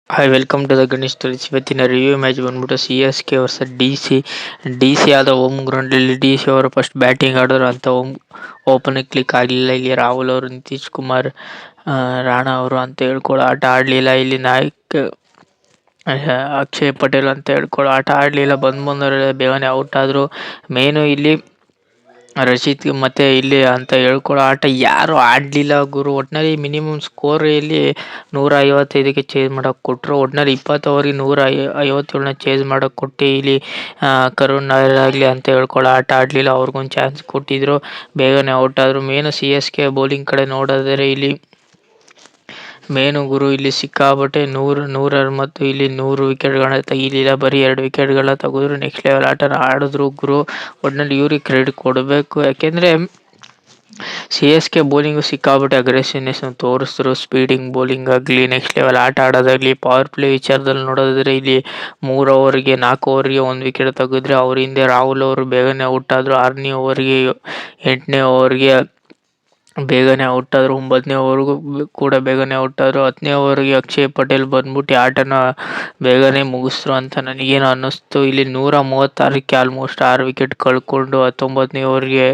Hi welcome to the Ganesh stories. ಇವತ್ತಿನ review match ಬಂದ್ಬಿಟ್ಟು C S K versus D C ಆದ home ಗ್ರೌಂಡಲ್ಲಿ D C ಅವರು first batting ಆಡೋರು ಅಂತ ಓಪನ್ ಕ್ಲಿಕ್ ಆಗಲಿಲ್ಲ. ಇಲ್ಲಿ ರಾಹುಲ್ ಅವರು, ನಿತೀಶ್ ಕುಮಾರ್, ರಾಣಾ ಅವರು ಅಂತ ಹೇಳ್ಕೊಳ್ಳೋ ಆಟ ಆಡಲಿಲ್ಲ. ಇಲ್ಲಿ ನಾಯಕ್ ಅಕ್ಷಯ್ ಪಟೇಲ್ ಅಂತ ಹೇಳ್ಕೊಳ್ಳೋ ಆಟ ಆಡಲಿಲ್ಲ. ಬಂದವರೆಲ್ಲ ಬೇಗನೆ ಔಟ್ ಆದರು. ಮೇನು ಇಲ್ಲಿ ರಶೀದ್ ಮತ್ತೆ ಇಲ್ಲಿ ಅಂತ ಹೇಳ್ಕೊಳ್ಳೋ ಆಟ ಯಾರು ಆಡಲಿಲ್ಲ ಗುರು. ಒಟ್ಟಿನಲ್ಲಿ ಮಿನಿಮಮ್ ಸ್ಕೋರ್ ಇಲ್ಲಿ 155ಕ್ಕೆ ಚೇಸ್ ಮಾಡೋಕೆ ಕೊಟ್ಟರು. ಒಟ್ಟಿನಲ್ಲಿ 20 ಓವರ್ಗೆ 157ನ ಚೇಸ್ ಮಾಡೋಕೆ ಕೊಟ್ಟು ಇಲ್ಲಿ ಕರುಣ್ ನಾಯರ್ ಆಗಲಿ ಅಂತ ಹೇಳ್ಕೊಳ್ಳೋ ಆಟ ಆಡಲಿಲ್ಲ. ಅವ್ರಿಗೊಂದು ಚಾನ್ಸ್ ಕೊಟ್ಟಿದ್ರು, ಬೇಗನೆ ಔಟ್ ಆದರು. Main C S K bowling ಕಡೆ ನೋಡಿದರೆ ಇಲ್ಲಿ ಮೇನು ಗುರು ಇಲ್ಲಿ ಸಿಕ್ಕಾಬಟ್ಟೆ ನೂರರ್ ಮತ್ತು ಇಲ್ಲಿ 100 ವಿಕೆಟ್ಗಳನ್ನ ತೆಗಿಲಿಲ್ಲ. ಬರೀ 2 ವಿಕೆಟ್ಗಳನ್ನ ತೆಗೆದ್ರು. ನೆಕ್ಸ್ಟ್ ಲೆವೆಲ್ ಆಟನ ಆಡಿದ್ರು ಗುರು. ಒಟ್ಟಿನಲ್ಲಿ ಇವ್ರಿಗೆ ಕ್ರೆಡಿಟ್ ಕೊಡಬೇಕು. ಯಾಕೆಂದರೆ ಸಿ ಎಸ್ ಕೆ ಬೌಲಿಂಗು ಸಿಕ್ಕಾಬಟ್ಟೆ ಅಗ್ರೆಸಿವ್ನೆಸ್ ತೋರಿಸಿದ್ರು. ಸ್ಪೀಡಿಂಗ್ ಬೌಲಿಂಗ್ ಆಗಲಿ, ನೆಕ್ಸ್ಟ್ ಲೆವೆಲ್ ಆಟ ಆಡೋದಾಗಲಿ, ಪವರ್ ಪ್ಲೇ ವಿಚಾರದಲ್ಲಿ ನೋಡೋದಾದ್ರೆ ಇಲ್ಲಿ 3 ಓವರ್ಗೆ 4 ಓವರ್ಗೆ 1 ವಿಕೆಟ್ ತೆಗೆದ್ರೆ ಅವ್ರ ಹಿಂದೆ ರಾಹುಲ್ ಅವರು ಬೇಗನೆ ಔಟ್ ಆದರು. 6ನೇ ಓವರ್ಗೆ 8ನೇ ಓವರ್ಗೆ ಬೇಗನೆ ಔಟ್ ಆದರು. 9ನೇ ಓವರ್ಗೂ ಕೂಡ ಬೇಗನೆ ಔಟ್ ಆದರು. 10ನೇ ಓವರ್ಗೆ ಅಕ್ಷಯ್ ಪಟೇಲ್ ಬಂದ್ಬಿಟ್ಟು ಆಟನ ಬೇಗನೆ ಮುಗಿಸ್ರು ಅಂತ ನನಗೇನು ಅನ್ನಿಸ್ತು. ಇಲ್ಲಿ 136ಕ್ಕೆ ಆಲ್ಮೋಸ್ಟ್ 6 ವಿಕೆಟ್ ಕಳ್ಕೊಂಡು 19ನೇ ಓವರ್ಗೆ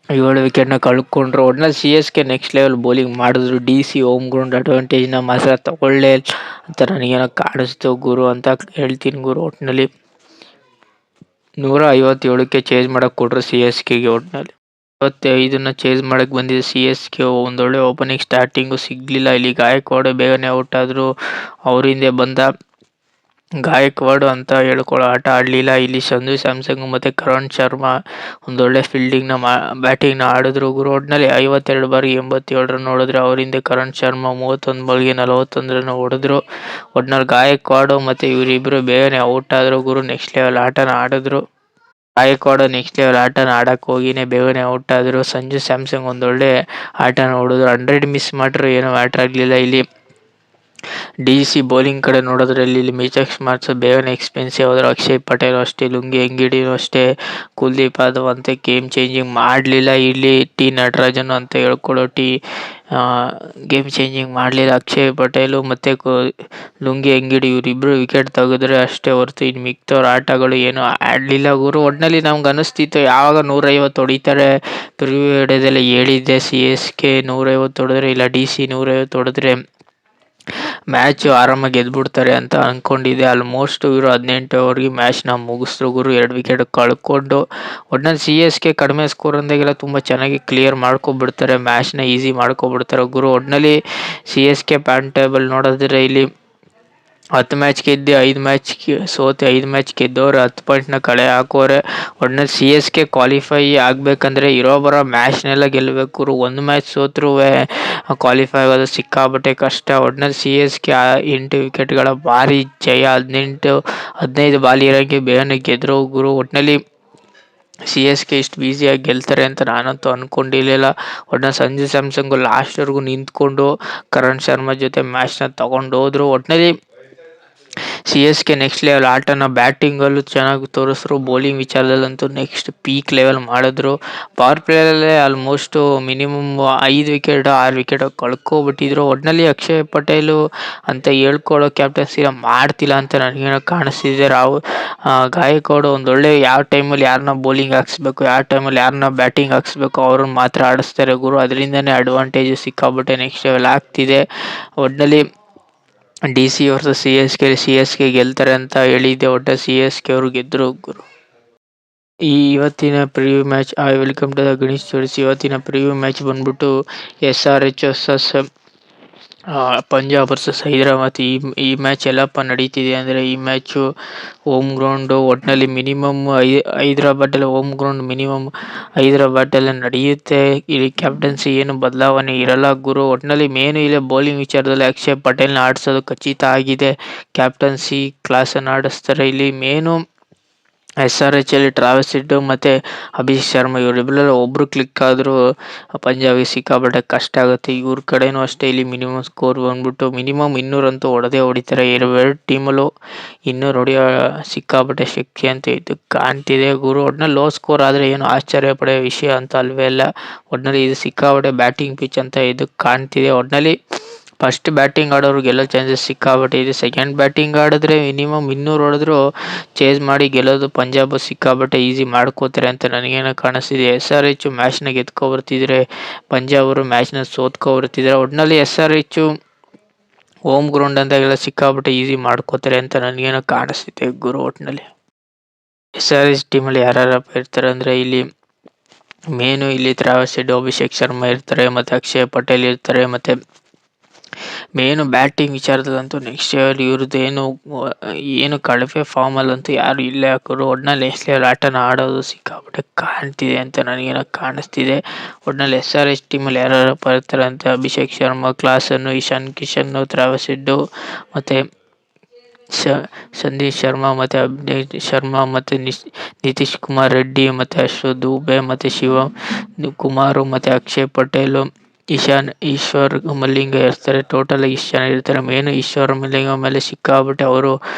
7 ವಿಕೆಟ್ನ ಕಳ್ಕೊಂಡ್ರು. ಒಟ್ನಲ್ಲಿ C S K next level bowling ಮಾಡಿದ್ರು. ಡಿ ಸಿ ಹೋಮ್ ಗ್ರೌಂಡ್ ಅಡ್ವಾಂಟೇಜ್ನ ಮಾತ್ರ ತಗೊಳ್ಳೇ ಅಂತ ನನಗೇನೋ ಕಾಣಿಸ್ತು ಗುರು ಅಂತ ಹೇಳ್ತೀನಿ ಗುರು. ಒಟ್ಟಿನಲ್ಲಿ 157ಕ್ಕೆ ಚೇಸ್ ಮಾಡೋಕೆ ಕೊಟ್ಟರು ಸಿ ಎಸ್ ಕೆಗೆ. ಒಟ್ಟಿನಲ್ಲಿ 55ನ್ನ ಚೇಸ್ ಮಾಡಕ್ಕೆ ಬಂದಿದೆ ಸಿ ಎಸ್ ಕೆ. ಒಂದೊಳ್ಳೆ ಓಪನಿಂಗ್ ಸ್ಟಾರ್ಟಿಂಗು ಸಿಗಲಿಲ್ಲ. ಇಲ್ಲಿ ಗಾಯಕ್ವಾಡ್ ಬೇಗನೆ ಔಟ್ ಆದರು. ಅವ್ರ ಹಿಂದೆ ಬಂದ ಗಾಯಕ್ವಾಡ್ ಅಂತ ಹೇಳ್ಕೊಳ್ಳೋ ಆಟ ಆಡಲಿಲ್ಲ. ಇಲ್ಲಿ ಸಂಜು ಸ್ಯಾಮ್ಸಂಗ್ ಮತ್ತು ಕರಣ್ ಶರ್ಮಾ ಒಂದೊಳ್ಳೆ ಫೀಲ್ಡಿಂಗ್ನ ಬ್ಯಾಟಿಂಗ್ನ ಆಡಿದ್ರು ಗುರು. ಒಟ್ಟಿನಲ್ಲಿ 52 ಬಾರಿ 87 ರನ್ ಹೊಡೆದ್ರೆ ಅವ್ರ ಹಿಂದೆ ಕರಣ್ ಶರ್ಮಾ 31 ಬಾಲ್ಗೆ 41 ರನ್ ಹೊಡೆದ್ರು. ಒಟ್ಟಿನಲ್ಲಿ ಗಾಯಕ್ವಾಡ್ ಮತ್ತು ಇವರಿಬ್ಬರು ಬೇಗನೆ ಔಟ್ ಆದರು ಗುರು. ನೆಕ್ಸ್ಟ್ ಲೆವೆಲ್ ಆಟನ ಆಡಿದ್ರು. ಗಾಯಕ್ವಾಡ್ ನೆಕ್ಸ್ಟ್ ಲೆವೆಲ್ ಆಟನ ಆಡಕ್ಕೆ ಹೋಗಿನೇ ಬೇಗನೆ ಔಟ್ ಆದರು. ಸಂಜು ಸ್ಯಾಮ್ಸಂಗ್ ಒಂದೊಳ್ಳೆ ಆಟನ ಹೊಡೆದ್ರು. 100 ಮಿಸ್ ಮಾಡ್ರು ಏನೂ ಮ್ಯಾಟ್ರ್ ಆಗಲಿಲ್ಲ. ಇಲ್ಲಿ ಡಿ ಸಿ ಬೌಲಿಂಗ್ ಕಡೆ ನೋಡೋದ್ರಲ್ಲಿ ಇಲ್ಲಿ ಮಿಚೆಲ್ ಮಾರ್ಕ್ಸ್ ಬೇಗನೆ ಎಕ್ಸ್ಪೆನ್ಸಿವ್ ಆದರು. ಅಕ್ಷಯ್ ಪಟೇಲ್ ಅಷ್ಟೇ, ಲುಂಗಿ ಎಂಗಿಡಿನೂ ಅಷ್ಟೇ, ಕುಲ್ದೀಪ್ ಯಾದವ್ ಅಂತ ಗೇಮ್ ಚೇಂಜಿಂಗ್ ಮಾಡಲಿಲ್ಲ. ಇಲ್ಲಿ ಟಿ ನಟರಾಜನ್ ಅಂತ ಹೇಳ್ಕೊಳ್ಳೋ ಗೇಮ್ ಚೇಂಜಿಂಗ್ ಮಾಡಲಿಲ್ಲ. ಅಕ್ಷಯ್ ಪಟೇಲು ಮತ್ತು ಲುಂಗಿ ಎಂಗಿಡಿ ಇವರಿಬ್ಬರು ವಿಕೆಟ್ ತೆಗೆದ್ರೆ ಅಷ್ಟೇ ಹೊರತು ಇನ್ನು ಮಿಕ್ತವ್ರ ಆಟಗಳು ಏನೂ ಆಡಲಿಲ್ಲ ಗುರು. ಒಟ್ಟಿನಲ್ಲಿ ನಮ್ಗೆ ಅನ್ನಿಸ್ತಿತ್ತು ಯಾವಾಗ 150 ಹೊಡಿತಾರೆ. ಪ್ರಿವ್ಯೂ ವಿಡಿಯೋದಲ್ಲೇ ಹೇಳಿದ್ದೆ ಸಿ ಎಸ್ ಕೆ 150 ಹೊಡೆದ್ರೆ ಇಲ್ಲ ಡಿ ಸಿ 150 ಹೊಡೆದ್ರೆ ಮ್ಯಾಚು ಆರಾಮಾಗಿ ಗೆದ್ಬಿಡ್ತಾರೆ ಅಂತ ಅಂದ್ಕೊಂಡಿದ್ದೆ. ಆಲ್ಮೋಸ್ಟ್ ಇವರು 18 ಓವರ್ಗೆ ಮ್ಯಾಚ್ನ ಮುಗಿಸಿದ್ರು ಗುರು, 2 ವಿಕೆಟ್ ಕಳ್ಕೊಂಡು. ಒಟ್ಟಿನಲ್ಲಿ ಸಿ ಎಸ್ ಕೆ ಕಡಿಮೆ ಸ್ಕೋರ್ ಅಂದಾಗೆಲ್ಲ ತುಂಬ ಚೆನ್ನಾಗಿ ಕ್ಲಿಯರ್ ಮಾಡ್ಕೊಬಿಡ್ತಾರೆ, ಮ್ಯಾಚ್ನ ಈಸಿ ಮಾಡ್ಕೊಬಿಡ್ತಾರೆ ಗುರು. ಒಟ್ಟಿನಲ್ಲಿ C S K pan table ನೋಡಿದ್ರೆ ಇಲ್ಲಿ 10 ಮ್ಯಾಚ್ ಗೆದ್ದು 5 ಮ್ಯಾಚ್ ಸೋತೆ, 5 ಮ್ಯಾಚ್ ಗೆದ್ದವ್ರೆ, 10 ಪಾಯಿಂಟ್ನ ಕಳೆ ಹಾಕೋರೆ. ಒಟ್ಟಿನಲ್ಲಿ ಸಿ ಎಸ್ ಕೆ ಕ್ವಾಲಿಫೈ ಆಗಬೇಕಂದ್ರೆ ಇರೋ ಬರೋ ಮ್ಯಾಚ್ನೆಲ್ಲ ಗೆಲ್ಲಬೇಕು. ಒಂದು ಮ್ಯಾಚ್ ಸೋತ್ರೂ ಕ್ವಾಲಿಫೈ ಆಗೋದು ಸಿಕ್ಕಾಬಟ್ಟೆ ಕಷ್ಟ. ಒಟ್ಟಿನಲ್ಲಿ ಸಿ ಎಸ್ ಕೆ 8 ವಿಕೆಟ್ಗಳ ಭಾರಿ ಜಯ. 15 ಬಾಲ್ ಇರೋಂಗೆ ಬೇಗನೆ ಗೆದ್ರು ಗುರು. ಒಟ್ಟಿನಲ್ಲಿ ಸಿ ಎಸ್ ಕೆ ಇಷ್ಟು ಈಸಿಯಾಗಿ ಗೆಲ್ತಾರೆ ಅಂತ ನಾನಂತೂ ಅಂದ್ಕೊಂಡಿರಲಿಲ್ಲ. ಒಟ್ಟಿನಲ್ಲಿ ಸಂಜು ಸ್ಯಾಮ್ಸಂಗು ಲಾಸ್ಟ್ವರೆಗೂ ನಿಂತ್ಕೊಂಡು ಕರಣ್ ಶರ್ಮಾ ಜೊತೆ ಮ್ಯಾಚ್ನ ತೊಗೊಂಡು ಹೋದ್ರು. ಒಟ್ಟಿನಲ್ಲಿ C S K next level ಆಟನ ಬ್ಯಾಟಿಂಗಲ್ಲೂ ಚೆನ್ನಾಗಿ ತೋರಿಸಿದ್ರು. ಬೌಲಿಂಗ್ ವಿಚಾರದಲ್ಲಂತೂ ನೆಕ್ಸ್ಟ್ ಪೀಕ್ ಲೆವೆಲ್ ಮಾಡಿದ್ರು. ಪವರ್ ಪ್ಲೇಯಲ್ಲೇ ಆಲ್ಮೋಸ್ಟು ಮಿನಿಮಮ್ 5 ವಿಕೆಟ್ 6 ವಿಕೆಟ್ ಕಳ್ಕೊಬಿಟ್ಟಿದ್ರು. ಒಟ್ಟಿನಲ್ಲಿ ಅಕ್ಷಯ್ ಪಟೇಲು ಅಂತ ಹೇಳ್ಕೊಳ್ಳೋ ಕ್ಯಾಪ್ಟನ್ಸಿನ ಮಾಡ್ತಿಲ್ಲ ಅಂತ ನನಗೇನೋ ಕಾಣಿಸ್ತಿದೆ. ಗಾಯಕ್ವಾಡ್ ಒಂದೊಳ್ಳೆ ಯಾವ ಟೈಮಲ್ಲಿ ಯಾರನ್ನ ಬೌಲಿಂಗ್ ಹಾಕ್ಸ್ಬೇಕು, ಯಾವ ಟೈಮಲ್ಲಿ ಯಾರನ್ನ ಬ್ಯಾಟಿಂಗ್ ಹಾಕ್ಸ್ಬೇಕು ಅವ್ರನ್ನ ಮಾತ್ರ ಆಡಿಸ್ತಾರೆ ಗುರು. ಅದರಿಂದನೇ ಅಡ್ವಾಂಟೇಜು ಸಿಕ್ಕಾಬಿಟ್ಟೆ ನೆಕ್ಸ್ಟ್ ಲೆವೆಲ್ ಆಗ್ತಿದೆ. ಒಟ್ಟಿನಲ್ಲಿ D C versus C S K ಗೆಲ್ತಾರೆ ಅಂತ ಹೇಳಿದ್ದೆ. ಒಟ್ಟು ಸಿ ಎಸ್ ಕೆ ಅವರು ಗೆದ್ದರು ಗುರು. ಇವತ್ತಿನ preview match welcome to the Ganesh stories. ಇವತ್ತಿನ ಪ್ರಿವ್ಯೂ ಮ್ಯಾಚ್ ಬಂದ್ಬಿಟ್ಟು SRH versus Punjab versus Hyderabad. ಈ ಮ್ಯಾಚ್ ಎಲ್ಲಪ್ಪ ನಡೀತಿದೆ ಅಂದರೆ ಈ ಮ್ಯಾಚು ಹೋಮ್ ಗ್ರೌಂಡು. ಒಟ್ಟಿನಲ್ಲಿ ಮಿನಿಮಮ್ ಹೈದರಾಬಾದಲ್ಲಿ ಹೋಮ್ ಗ್ರೌಂಡ್ ಮಿನಿಮಮ್ ಹೈದರಾಬಾದಲ್ಲೇ ನಡೆಯುತ್ತೆ. ಇಲ್ಲಿ ಕ್ಯಾಪ್ಟನ್ಸಿ ಏನು ಬದಲಾವಣೆ ಇರಲ್ಲ ಗುರು. ಒಟ್ಟಿನಲ್ಲಿ ಮೇನು ಇಲ್ಲಿ ಬೌಲಿಂಗ್ ವಿಚಾರದಲ್ಲಿ ಅಕ್ಷಯ್ ಪಟೇಲ್ನ ಆಡಿಸೋದು ಖಚಿತ ಆಗಿದೆ. ಕ್ಯಾಪ್ಟನ್ಸಿ ಕ್ಲಾಸನ್ನು ಆಡಿಸ್ತಾರೆ. ಇಲ್ಲಿ ಮೇನು SRH ಅಲ್ಲಿ ಟ್ರಾವಿಸ್ ಹೆಡ್ ಮತ್ತು ಅಭಿಷೇಕ್ ಶರ್ಮಾ ಇವರಿಬ್ಬರಲ್ಲಿ ಒಬ್ಬರು ಕ್ಲಿಕ್ ಆದರೂ ಪಂಜಾಬಿಗೆ ಸಿಕ್ಕಾಪಟ್ಟೆ ಕಷ್ಟ ಆಗುತ್ತೆ. ಇವ್ರ ಕಡೆನೂ ಅಷ್ಟೇ. ಇಲ್ಲಿ ಮಿನಿಮಮ್ ಸ್ಕೋರ್ ಬಂದ್ಬಿಟ್ಟು ಮಿನಿಮಮ್ 200 ಅಂತೂ ಹೊಡಿತಾರೆ. ಎರಡು ಟೀಮಲ್ಲೂ 200 ಹೊಡೆಯೋ ಸಿಕ್ಕಾಪಟ್ಟೆ ಶಕ್ತಿ ಅಂತ ಇದು ಕಾಣ್ತಿದೆ ಗುರು. ಒಟ್ಟಿನಲ್ಲಿ ಲೋ ಸ್ಕೋರ್ ಆದರೆ ಏನು ಆಶ್ಚರ್ಯ ಪಡೆಯೋ ವಿಷಯ ಅಂತ ಅಲ್ವೇ ಅಲ್ಲ. ಒಟ್ಟಿನಲ್ಲಿ ಇದು ಸಿಕ್ಕಾಪಟ್ಟೆ ಬ್ಯಾಟಿಂಗ್ ಪಿಚ್ ಅಂತ ಇದು ಕಾಣ್ತಿದೆ. ಒಟ್ಟಿನಲ್ಲಿ ಫಸ್ಟ್ ಬ್ಯಾಟಿಂಗ್ ಆಡೋರು ಗೆಲ್ಲೋ ಚಾನ್ಸಸ್ ಸಿಕ್ಕಾಪಟ್ಟೆ ಇದೆ. ಸೆಕೆಂಡ್ ಬ್ಯಾಟಿಂಗ್ ಆಡಿದ್ರೆ ಮಿನಿಮಮ್ 200 ಹೊಡೆದ್ರು ಚೇಸ್ ಮಾಡಿ ಗೆಲ್ಲೋದು ಪಂಜಾಬ್ ಸಿಕ್ಕಾಪಟ್ಟೆ ಈಸಿ ಮಾಡ್ಕೋತಾರೆ ಅಂತ ನನಗೇನೋ ಕಾಣಿಸ್ತಿದೆ. SRH ಮ್ಯಾಚ್ನ ಗೆದ್ಕೊ ಬರ್ತಿದ್ರೆ ಪಂಜಾಬ್ ಅವರು ಮ್ಯಾಚ್ನ ಸೋತ್ಕೊ ಬರ್ತಿದ್ರೆ. ಒಟ್ಟಿನಲ್ಲಿ SRH ಹೋಮ್ ಗ್ರೌಂಡ್ ಅಂದಾಗೆಲ್ಲ ಸಿಕ್ಕಾಪಟ್ಟೆ ಈಸಿ ಮಾಡ್ಕೋತಾರೆ ಅಂತ ನನಗೇನೋ ಕಾಣಿಸ್ತಿದೆ ಗುರು. ಒಟ್ಟಿನಲ್ಲಿ SRH ಟೀಮಲ್ಲಿ ಯಾರ್ಯಾರಪ್ಪ ಇರ್ತಾರೆ ಅಂದರೆ ಇಲ್ಲಿ ಮೇನು ಇಲ್ಲಿ ಟ್ರಾವಿಸ್ ಹೆಡ್, ಅಭಿಷೇಕ್ ಶರ್ಮಾ ಇರ್ತಾರೆ, ಮತ್ತು ಅಕ್ಷಯ್ ಪಟೇಲ್ ಇರ್ತಾರೆ. ಮತ್ತು ಮೇನು ಬ್ಯಾಟಿಂಗ್ ವಿಚಾರದಲ್ಲಂತೂ ನೆಕ್ಸ್ಟ್ ಇವ್ರದ್ದು ಏನು ಕಳಪೆ ಫಾರ್ಮಲ್ಲಂತೂ ಯಾರು ಇಲ್ಲ ಹಾಕೋರು. ಒಟ್ಟಿನಲ್ಲಿ ನೆಕ್ಸ್ಟ್ ಲೆವೆಲ್ ಆಟನ ಆಡೋದು ಸಿಕ್ಕಾಪಟ್ಟೆ ಕಾಣ್ತಿದೆ ಅಂತ ನನಗೇನೋ ಕಾಣಿಸ್ತಿದೆ. ಒಟ್ಟಿನಲ್ಲಿ SRH ಟೀಮಲ್ಲಿ ಯಾರ್ಯಾರಪ್ಪ ಇರ್ತಾರೆ ಅಂತ ಅಭಿಷೇಕ್ ಶರ್ಮಾ, ಕ್ಲಾಸನ್ನು, ಇಶಾನ್ ಕಿಶನ್, ಟ್ರಾವಿಸ್ ಹೆಡ್, ಮತ್ತು ಸಂದೀಪ್ ಶರ್ಮಾ, ಮತ್ತು ಅಭಿಷೇಕ್ ಶರ್ಮಾ, ಮತ್ತು ನಿತೀಶ್ ಕುಮಾರ್ ರೆಡ್ಡಿ, ಮತ್ತು ಅಶ್ವಥ್ ದುಬೆ, ಮತ್ತು ಶಿವಮ್ ಕುಮಾರ್, ಮತ್ತು ಅಕ್ಷಯ್ ಪಟೇಲ್, ಈಶ್ವರ್ ಮಲಿಂಗ ಇರ್ತಾರೆ. ಟೋಟಲ್ ಇಷ್ಟು ಜನ ಇರ್ತಾರೆ. ಮೇನು ಈಶ್ವರ್ ಮಲಿಂಗ ಮೇಲೆ ಸಿಕ್ಕಾಪಟ್ಟೆ ಅವರು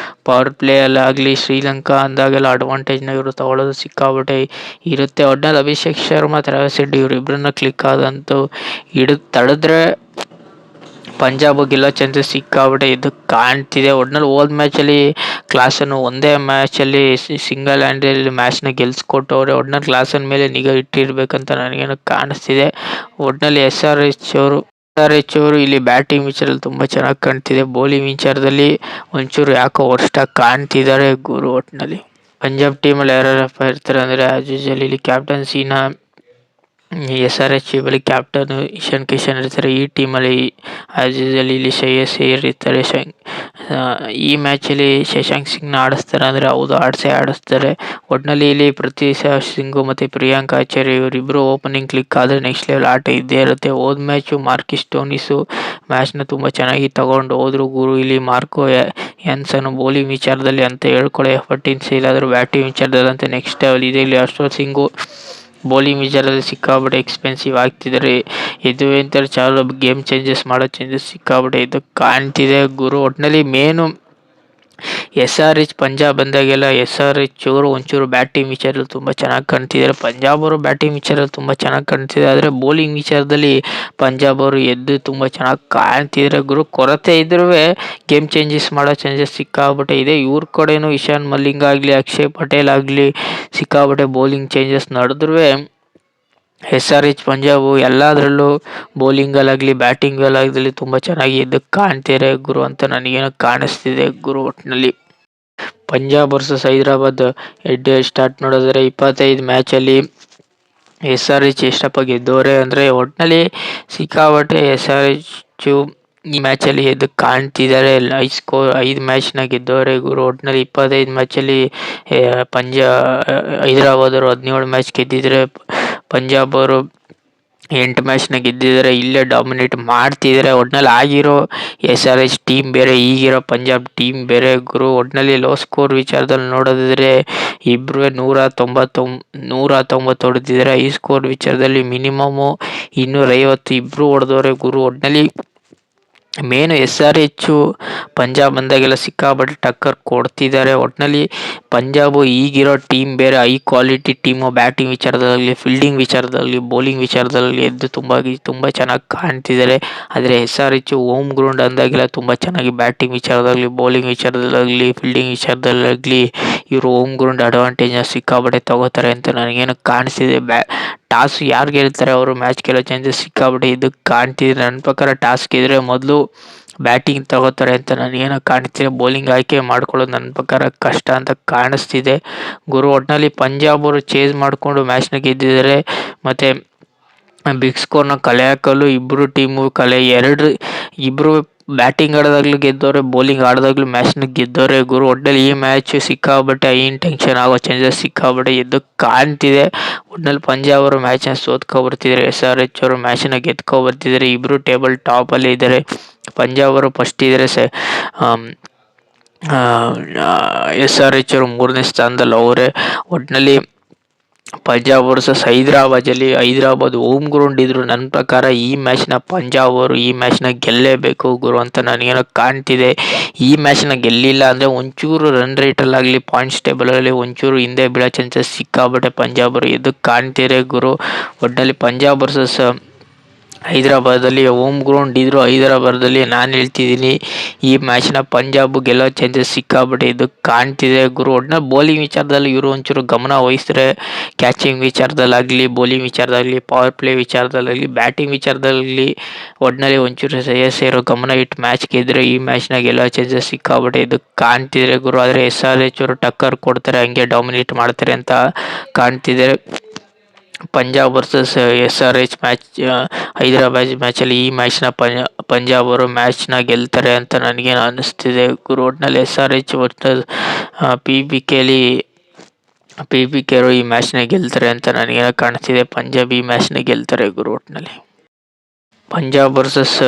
ಪವರ್ ಪ್ಲೇಯಲ್ಲಾಗಲಿ ಶ್ರೀಲಂಕಾ ಅಂದಾಗೆಲ್ಲ ಅಡ್ವಾಂಟೇಜ್ನ ಇವರು ತಗೊಳ್ಳೋದು ಸಿಕ್ಕಾಪಟ್ಟೆ ಇರುತ್ತೆ. ಒಟ್ಟಿನಲ್ಲಿ ಅಭಿಷೇಕ್ ಶರ್ಮಾ, ಟ್ರಾವಿಸ್ ಹೆಡ್ ಇವರಿಬ್ಬರನ್ನ ಕ್ಲಿಕ್ ಆದಂತೂ ತಡೆದ್ರೆ ಪಂಜಾಬ್ ಗೆಲ್ಲೋ ಚಾನ್ಸಸ್ ಸಿಕ್ಕಾಪಟ್ಟೆ ಇದು ಕಾಣ್ತಿದೆ. ಒಟ್ಟಿನಲ್ಲಿ ಹೋದ ಮ್ಯಾಚಲ್ಲಿ ಕ್ಲಾಸನ್ನು ಒಂದೇ ಮ್ಯಾಚಲ್ಲಿ ಸಿಂಗಲ್ ಹ್ಯಾಂಡಲ್ಲಿ ಮ್ಯಾಚ್ನ ಗೆಲ್ಸ್ಕೊಟ್ಟವ್ರೆ. ಒಟ್ಟಿನಲ್ಲಿ ಕ್ಲಾಸನ್ ಮೇಲೆ ನಿಗಾ ಇಟ್ಟಿರ್ಬೇಕಂತ ನನಗೇನೋ ಕಾಣಿಸ್ತಿದೆ. ಒಟ್ಟಿನಲ್ಲಿ SRH ಅವರು ಇಲ್ಲಿ ಬ್ಯಾಟಿಂಗ್ ವಿಚಾರದಲ್ಲಿ ತುಂಬ ಚೆನ್ನಾಗಿ ಕಾಣ್ತಿದೆ. ಬೌಲಿಂಗ್ ವಿಚಾರದಲ್ಲಿ ಒಂಚೂರು ಯಾಕೋ ವರ್ಸ್ಟಾಗಿ ಕಾಣ್ತಿದ್ದಾರೆ ಗುರು. ಒಟ್ಟಿನಲ್ಲಿ ಪಂಜಾಬ್ ಟೀಮಲ್ಲಿ ಯಾರ್ಯಾರಪ್ಪ ಇರ್ತಾರೆ ಅಂದರೆ ಆಸ್ ಯೂಶುವಲ್ ಇಲ್ಲಿ ಕ್ಯಾಪ್ಟನ್ಸಿನ SRH ಟೀಮಲ್ಲಿ ಕ್ಯಾಪ್ಟನ್ ಇಶಾನ್ ಕಿಶನ್ ಇರ್ತಾರೆ. ಈ ಟೀಮಲ್ಲಿ ಆಸ್ ಯೂಶುವಲ್ ಇಲ್ಲಿ ಶ್ರೇಯಸ್ ಅಯ್ಯರ್ ಇರ್ತಾರೆ. ಈ ಮ್ಯಾಚಲ್ಲಿ ಶಶಾಂಕ್ ಸಿಂಗ್ನ ಆಡಿಸ್ತಾರೆ ಅಂದರೆ ಹೌದು ಆಡಿಸ್ತಾರೆ. ಒಟ್ಟಿನಲ್ಲಿ ಇಲ್ಲಿ ಪೃಥ್ವಿ ಸಿಂಗು ಮತ್ತು ಪ್ರಿಯಾಂಕ್ ಆಚಾರ್ಯ ಇವರಿಬ್ಬರು ಓಪನಿಂಗ್ ಕ್ಲಿಕ್ ಆದರೆ ನೆಕ್ಸ್ಟ್ ಲೆವೆಲ್ ಆಟ ಇದ್ದೇ ಇರುತ್ತೆ. ಹೋದ ಮ್ಯಾಚು ಮಾರ್ಕಿಸ್ ಸ್ಟೋನಿಸು ಮ್ಯಾಚ್ನ ತುಂಬ ಚೆನ್ನಾಗಿ ತಗೊಂಡು ಹೋದ್ರು ಗುರು. ಇಲ್ಲಿ ಮಾರ್ಕೋ ಯಾನ್ಸನ್ ಬೌಲಿಂಗ್ ವಿಚಾರದಲ್ಲಿ ಅಂತ ಹೇಳ್ಕೊಳ್ಳೋ ಎಫರ್ಟಿನ್ಸ್ ಇಲ್ಲಾದರೂ ಬ್ಯಾಟಿಂಗ್ ವಿಚಾರದಲ್ಲಿ ಅಂತ ನೆಕ್ಸ್ಟ್ ಲೆವೆಲ್ ಇದೆ. ಇಲ್ಲಿ ಅಶ್ವಥ್ ಸಿಂಗು ಬೌಲಿಂಗ್ ವಿಚಾರದಲ್ಲಿ ಸಿಕ್ಕಾಪಟ್ಟೆ ಎಕ್ಸ್ಪೆನ್ಸಿವ್ ಆಗ್ತಿದ್ದಾರೆ. ಇದು ಎಂತಾರೆ ಚಾಲು ಗೇಮ್ ಚೇಂಜಸ್ ಮಾಡೋ ಚೇಂಜಸ್ ಸಿಕ್ಕಾಪಟ್ಟೆ ಇದು ಕಾಣ್ತಿದೆ ಗುರು. ಒಟ್ಟಿನಲ್ಲಿ ಮೇನು SRH ಪಂಜಾಬ್ ಬಂದಾಗೆಲ್ಲ SRH ಅವರು ಒಂಚೂರು ಬ್ಯಾಟಿಂಗ್ ವಿಚಾರದಲ್ಲಿ ತುಂಬ ಚೆನ್ನಾಗಿ ಕಾಣ್ತಿದ್ದಾರೆ. ಪಂಜಾಬ್ ಅವರು ಬ್ಯಾಟಿಂಗ್ ವಿಚಾರದಲ್ಲಿ ತುಂಬ ಚೆನ್ನಾಗಿ ಕಾಣ್ತಿದೆ. ಆದರೆ ಬೌಲಿಂಗ್ ವಿಚಾರದಲ್ಲಿ ಪಂಜಾಬ್ ಅವರು ಎದ್ದು ತುಂಬ ಚೆನ್ನಾಗಿ ಕಾಣ್ತಿದ್ದಾರೆ ಗುರು. ಕೊರತೆ ಇದ್ರೂ ಗೇಮ್ ಚೇಂಜಸ್ ಮಾಡೋ ಚಾನ್ಸಸ್ ಸಿಕ್ಕಾಪಟ್ಟೆ ಇದೆ. ಇವ್ರ ಕಡೆನೂ ಇಶಾನ್ ಮಲಿಂಗ ಆಗಲಿ ಅಕ್ಷಯ್ ಪಟೇಲ್ ಆಗಲಿ ಸಿಕ್ಕಾಪಟ್ಟೆ ಬೌಲಿಂಗ್ ಚೇಂಜಸ್ ನಡೆದ್ರೂ SRH ಪಂಜಾಬು ಎಲ್ಲದರಲ್ಲೂ ಬೌಲಿಂಗಲ್ಲಾಗಲಿ ಬ್ಯಾಟಿಂಗಲ್ಲಾಗಲಿ ತುಂಬ ಚೆನ್ನಾಗಿ ಎದ್ದು ಕಾಣ್ತಿದ್ದಾರೆ ಗುರು ಅಂತ ನನಗೇನೋ ಕಾಣಿಸ್ತಿದೆ ಗುರು. ಒಟ್ಟಿನಲ್ಲಿ Punjab versus Hyderabad head start ನೋಡಿದ್ರೆ 25 ಮ್ಯಾಚಲ್ಲಿ SRH ಎಷ್ಟಪ್ಪ ಗೆದ್ದವ್ರೆ ಅಂದರೆ ಒಟ್ಟಿನಲ್ಲಿ ಸಿಕ್ಕಾಪಟ್ಟೆ SRH ಈ ಮ್ಯಾಚಲ್ಲಿ ಎದ್ದು ಕಾಣ್ತಿದ್ದಾರೆ. 5 ಮ್ಯಾಚ್ನ ಗೆದ್ದವ್ರೆ ಗುರು. ಒಟ್ಟಿನಲ್ಲಿ 25 ಮ್ಯಾಚಲ್ಲಿ ಹೈದರಾಬಾದ್ ಅವರು 17 ಮ್ಯಾಚ್ ಗೆದ್ದಿದ್ರೆ ಪಂಜಾಬ್ ಅವರು 8 ಮ್ಯಾಚ್ನ ಗೆದ್ದಿದ್ದಾರೆ. ಇಲ್ಲೇ ಡಾಮಿನೇಟ್ ಮಾಡ್ತಿದ್ದಾರೆ. ಒಟ್ಟಿನಲ್ಲಿ ಆಗಿರೋ SRH ಟೀಮ್ ಬೇರೆ, ಈಗಿರೋ ಪಂಜಾಬ್ ಟೀಮ್ ಬೇರೆ ಗುರು. ಒಟ್ಟಿನಲ್ಲಿ ಲೋ ಸ್ಕೋರ್ ವಿಚಾರದಲ್ಲಿ ನೋಡೋದಿದ್ರೆ ಇಬ್ಬರು 119 ಹೊಡೆದಿದ್ದಾರೆ. ಹೈ ಸ್ಕೋರ್ ವಿಚಾರದಲ್ಲಿ ಮಿನಿಮಮ್ಮು 250 ಇಬ್ಬರು ಹೊಡೆದವ್ರೆ ಗುರು. ಒಟ್ಟಿನಲ್ಲಿ ಮೇನು SRH ಪಂಜಾಬ್ ಬಂದಾಗೆಲ್ಲ ಸಿಕ್ಕಾಪಟ್ಟೆ ಟಕ್ಕರ್ ಕೊಡ್ತಿದ್ದಾರೆ. ಒಟ್ಟಿನಲ್ಲಿ ಪಂಜಾಬು ಈಗಿರೋ ಟೀಮ್ ಬೇರೆ, ಹೈ ಕ್ವಾಲಿಟಿ ಟೀಮು. ಬ್ಯಾಟಿಂಗ್ ವಿಚಾರದಲ್ಲಿ, ಫೀಲ್ಡಿಂಗ್ ವಿಚಾರದಲ್ಲಿ, ಬೌಲಿಂಗ್ ವಿಚಾರದಲ್ಲಿ ಎದ್ದು ತುಂಬ ಚೆನ್ನಾಗಿ ಕಾಣ್ತಿದ್ದಾರೆ. ಆದರೆ SRH ಹೋಮ್ ಗ್ರೌಂಡ್ ಅಂದಾಗೆಲ್ಲ ತುಂಬ ಚೆನ್ನಾಗಿ ಬ್ಯಾಟಿಂಗ್ ವಿಚಾರದಾಗಲಿ, ಬೌಲಿಂಗ್ ವಿಚಾರದಲ್ಲಾಗಲಿ, ಫೀಲ್ಡಿಂಗ್ ವಿಚಾರದಲ್ಲಾಗಲಿ ಇವರು ಹೋಮ್ ಗ್ರೌಂಡ್ ಅಡ್ವಾಂಟೇಜ್ನ ಸಿಕ್ಕಾಪಟ್ಟೆ ತಗೋತಾರೆ ಅಂತ ನನಗೇನು ಕಾಣಿಸ್ತಿದೆ. ಟಾಸ್ ಯಾರು ಗೆಲ್ತಾರೆ ಅವರು ಮ್ಯಾಚ್ ಗೆಲ್ಲೋ ಚಾನ್ಸಸ್ ಸಿಕ್ಕಾಪಟ್ಟೆ ಇದು ಕಾಣ್ತಿದೆ. ನನ್ನ ಪ್ರಕಾರ ಟಾಸ್ ಗೆದ್ರೆ ಮೊದಲು ಬ್ಯಾಟಿಂಗ್ ತಗೋತಾರೆ ಅಂತ ನನಗೇನೋ ಕಾಣ್ತಿದೆ. ಬೌಲಿಂಗ್ ಆಯ್ಕೆ ಮಾಡ್ಕೊಳ್ಳೋದು ನನ್ನ ಪ್ರಕಾರ ಕಷ್ಟ ಅಂತ ಕಾಣಿಸ್ತಿದೆ ಗುರು. ಒಟ್ಟಿನಲ್ಲಿ ಪಂಜಾಬ್ ಅವರು ಚೇಸ್ ಮಾಡಿಕೊಂಡು ಮ್ಯಾಚ್ನ ಗೆದ್ದಿದ್ದಾರೆ. ಮತ್ತು ಬಿಗ್ ಸ್ಕೋರ್ನ ಕಲೆ ಹಾಕಲು ಇಬ್ಬರು ಟೀಮು ಇಬ್ಬರು ಬ್ಯಾಟಿಂಗ್ ಆಡೋದಾಗ್ಲೂ ಗೆದ್ದವ್ರೆ, ಬೌಲಿಂಗ್ ಆಡೋದಾಗ್ಲೂ ಮ್ಯಾಚ್ನ ಗೆದ್ದವ್ರೆ ಗುರು. ಒಟ್ಟಿನಲ್ಲಿ ಈ ಮ್ಯಾಚ್ ಸಿಕ್ಕಾಪಟ್ಟೆ ಟೆನ್ಷನ್ ಆಗೋ ಚಾನ್ಸಸ್ ಸಿಕ್ಕಾಪಟ್ಟೆ ಎದ್ದು ಕಾಣ್ತಿದೆ. ಒಟ್ಟಿನಲ್ಲಿ ಪಂಜಾಬ್ ಅವರು ಮ್ಯಾಚ್ನ ಸೋತ್ಕೊಬರ್ತಿದ್ದಾರೆ, SRH ಅವರು ಮ್ಯಾಚ್ನ ಗೆದ್ಕೊಬರ್ತಿದ್ದಾರೆ. ಇಬ್ಬರು ಟೇಬಲ್ ಟಾಪಲ್ಲಿ ಇದ್ದಾರೆ. ಪಂಜಾಬ್ ಅವರು ಫಸ್ಟ್ ಇದ್ದಾರೆ, SRH ಅವರು 3ನೇ ಸ್ಥಾನದಲ್ಲಿ ಅವರೇ. ಒಟ್ಟಿನಲ್ಲಿ Punjab versus Hyderabad home ground ಇದ್ರು ನನ್ನ ಪ್ರಕಾರ ಈ ಮ್ಯಾಚ್ನ ಪಂಜಾಬ್ ಅವರು ಈ ಮ್ಯಾಚ್ನ ಗೆಲ್ಲೇಬೇಕು ಗುರು ಅಂತ ನನಗೇನೋ ಕಾಣ್ತಿದೆ. ಈ ಮ್ಯಾಚ್ನ ಗೆಲ್ಲಿಲ್ಲ ಅಂದರೆ ಒಂಚೂರು ರನ್ ರೇಟಲ್ಲಾಗಲಿ ಪಾಯಿಂಟ್ಸ್ ಟೇಬಲಲ್ಲಿ ಒಂಚೂರು ಹಿಂದೆ ಬೀಳೋ ಚಾನ್ಸಸ್ ಸಿಕ್ಕಾಬಟ್ಟೆ ಪಂಜಾಬ್ ಅವರು ಎದ್ದು ಕಾಣ್ತಿದ್ದಾರೆ ಗುರು. ಒಟ್ಟಿನಲ್ಲಿ ಪಂಜಾಬ್ ವರ್ಸಸ್ ಹೈದರಾಬಾದಲ್ಲಿ ಹೋಮ್ ಗ್ರೌಂಡ್ ಇದ್ರು ಹೈದರಾಬಾದಲ್ಲಿ ನಾನು ಹೇಳ್ತಿದ್ದೀನಿ ಈ ಮ್ಯಾಚ್ನ ಪಂಜಾಬ್ ಗೆಲ್ಲೋ ಚಾನ್ಸಸ್ ಸಿಕ್ಕಾಬಿಟ್ಟೆ ಇದು ಕಾಣ್ತಿದೆ ಗುರು. ಒಟ್ನಲ್ಲಿ ಬೌಲಿಂಗ್ ವಿಚಾರದಲ್ಲಿ ಇವರು ಒಂಚೂರು ಗಮನ ವಹಿಸಿದ್ರೆ ಕ್ಯಾಚಿಂಗ್ ವಿಚಾರದಲ್ಲಾಗಲಿ, ಬೌಲಿಂಗ್ ವಿಚಾರದಾಗಲಿ, ಪವರ್ ಪ್ಲೇ ವಿಚಾರದಲ್ಲಾಗಲಿ, ಬ್ಯಾಟಿಂಗ್ ವಿಚಾರದಲ್ಲಿ ಒಟ್ನಲ್ಲಿ ಒಂಚೂರು ಇರೋ ಗಮನ ಇಟ್ಟು ಮ್ಯಾಚ್ ಗೆದ್ರೆ ಈ ಮ್ಯಾಚ್ನ ಗೆಲ್ಲೋ ಚಾನ್ಸಸ್ ಸಿಕ್ಕಾಬಿಟ್ಟೆ ಇದು ಕಾಣ್ತಿದ್ರೆ ಗುರು. ಆದರೆ SRH ಅವರು ಟಕ್ಕರ್ ಕೊಡ್ತಾರೆ, ಹಂಗೆ ಡಾಮಿನೇಟ್ ಮಾಡ್ತಾರೆ ಅಂತ ಕಾಣ್ತಿದೆ. Punjab versus SRH match, Hyderabad ಮ್ಯಾಚಲ್ಲಿ ಈ ಮ್ಯಾಚ್ನ ಪಂಜಾಬ್ ಅವರು ಮ್ಯಾಚ್ನ ಗೆಲ್ತಾರೆ ಅಂತ ನನಗೇನು ಅನ್ನಿಸ್ತಿದೆ ಗುರು. ಒಟ್ನಲ್ಲಿ SRH ವರ್ಸಸ್ PBK ಅವರು ಈ ಮ್ಯಾಚ್ನ ಗೆಲ್ತಾರೆ ಅಂತ ನನಗೇನೋ ಕಾಣಿಸ್ತಿದೆ. ಪಂಜಾಬ್ ಈ ಮ್ಯಾಚ್ನ ಗೆಲ್ತಾರೆ ಗುರು. ಒಟ್ಟಿನಲ್ಲಿ Punjab versus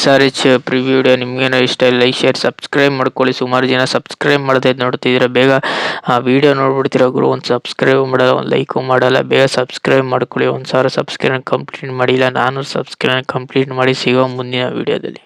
SRH preview video ನಿಮಗೇನೋ ಇಷ್ಟ ಇಲ್ಲ, ಲೈಕ್, ಶೇರ್, ಸಬ್ಸ್ಕ್ರೈಬ್ ಮಾಡ್ಕೊಳ್ಳಿ. ಸುಮಾರು ಜನ ಸಬ್ಸ್ಕ್ರೈಬ್ ಮಾಡದೆ ನೋಡ್ತಿದ್ದೀರಾ, ಬೇಗ ಆ ವಿಡಿಯೋ ನೋಡ್ಬಿಡ್ತೀರಾ ಗುರು. ಒಂದು ಸಬ್ಸ್ಕ್ರೈಬ್ ಮಾಡಲ್ಲ, ಒಂದು ಲೈಕು ಮಾಡಲ್ಲ. ಬೇಗ ಸಬ್ಸ್ಕ್ರೈಬ್ ಮಾಡ್ಕೊಳ್ಳಿ. 1000 ಸಬ್ಸ್ಕ್ರೈಬ್ ಕಂಪ್ಲೀಟ್ ಮಾಡಿಲ್ಲ, 400 ಸಬ್ಸ್ಕ್ರೈಬ್ ಕಂಪ್ಲೀಟ್ ಮಾಡಿ. ಸಿಗೋ ಮುಂದಿನ ವಿಡಿಯೋದಲ್ಲಿ.